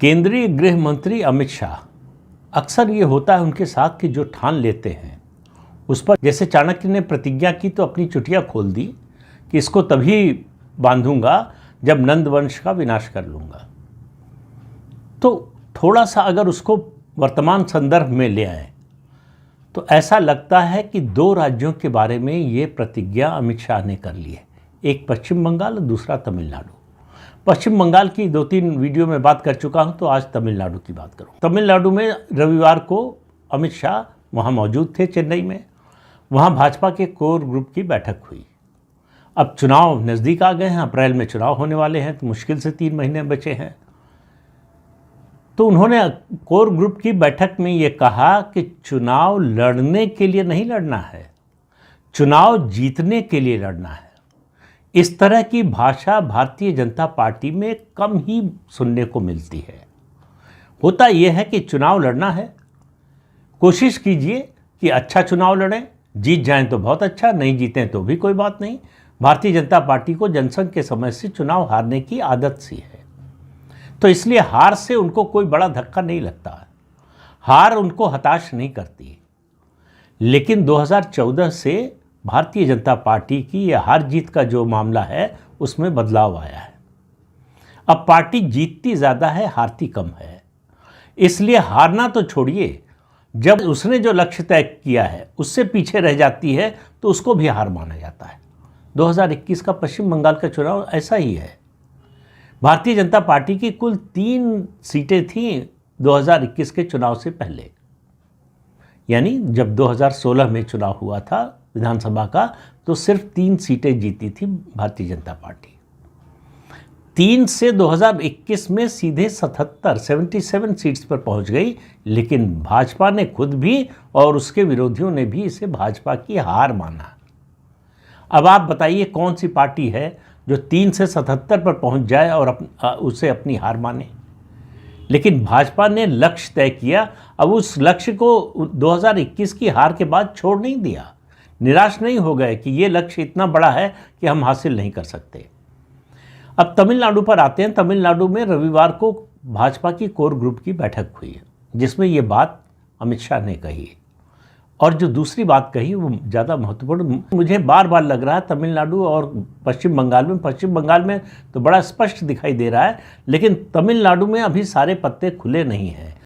केंद्रीय गृह मंत्री अमित शाह, अक्सर ये होता है उनके साथ कि जो ठान लेते हैं उस पर, जैसे चाणक्य ने प्रतिज्ञा की तो अपनी चुटिया खोल दी कि इसको तभी बांधूंगा जब नंद वंश का विनाश कर लूँगा। तो थोड़ा सा अगर उसको वर्तमान संदर्भ में ले आए तो ऐसा लगता है कि दो राज्यों के बारे में ये प्रतिज्ञा अमित शाह ने कर ली है, एक पश्चिम बंगाल और दूसरा तमिलनाडु। पश्चिम बंगाल की 2-3 वीडियो में बात कर चुका हूँ, तो आज तमिलनाडु की बात करूँ। तमिलनाडु में रविवार को अमित शाह वहाँ मौजूद थे, चेन्नई में। वहाँ भाजपा के कोर ग्रुप की बैठक हुई। अब चुनाव नज़दीक आ गए हैं, अप्रैल में चुनाव होने वाले हैं, तो मुश्किल से 3 महीने बचे हैं। तो उन्होंने कोर ग्रुप की बैठक में ये कहा कि चुनाव लड़ने के लिए नहीं लड़ना है, चुनाव जीतने के लिए लड़ना है। इस तरह की भाषा भारतीय जनता पार्टी में कम ही सुनने को मिलती है। होता यह है कि चुनाव लड़ना है, कोशिश कीजिए कि अच्छा चुनाव लड़ें, जीत जाएं तो बहुत अच्छा, नहीं जीतें तो भी कोई बात नहीं। भारतीय जनता पार्टी को जनसंघ के समय से चुनाव हारने की आदत सी है, तो इसलिए हार से उनको कोई बड़ा धक्का नहीं लगता है, हार उनको हताश नहीं करती। लेकिन 2014 से भारतीय जनता पार्टी की यह हार जीत का जो मामला है उसमें बदलाव आया है। अब पार्टी जीतती ज़्यादा है, हारती कम है। इसलिए हारना तो छोड़िए, जब उसने जो लक्ष्य तय किया है उससे पीछे रह जाती है तो उसको भी हार माना जाता है। 2021 का पश्चिम बंगाल का चुनाव ऐसा ही है। भारतीय जनता पार्टी की कुल 3 सीटें थीं 2021 के चुनाव से पहले, यानी जब 2016 में चुनाव हुआ था विधानसभा का, तो सिर्फ 3 सीटें जीती थी भारतीय जनता पार्टी। 3 से 2021 में सीधे 77 सीट्स पर पहुंच गई। लेकिन भाजपा ने खुद भी और उसके विरोधियों ने भी इसे भाजपा की हार माना। अब आप बताइए कौन सी पार्टी है जो 3 से 77 पर पहुंच जाए और उसे अपनी हार माने। लेकिन भाजपा ने लक्ष्य तय किया, अब उस लक्ष्य को 2021 की हार के बाद छोड़ नहीं दिया, निराश नहीं हो गए कि ये लक्ष्य इतना बड़ा है कि हम हासिल नहीं कर सकते। अब तमिलनाडु पर आते हैं। तमिलनाडु में रविवार को भाजपा की कोर ग्रुप की बैठक हुई, जिसमें ये बात अमित शाह ने कही। और जो दूसरी बात कही वो ज़्यादा महत्वपूर्ण मुझे बार बार लग रहा है। तमिलनाडु और पश्चिम बंगाल में तो बड़ा स्पष्ट दिखाई दे रहा है, लेकिन तमिलनाडु में अभी सारे पत्ते खुले नहीं हैं।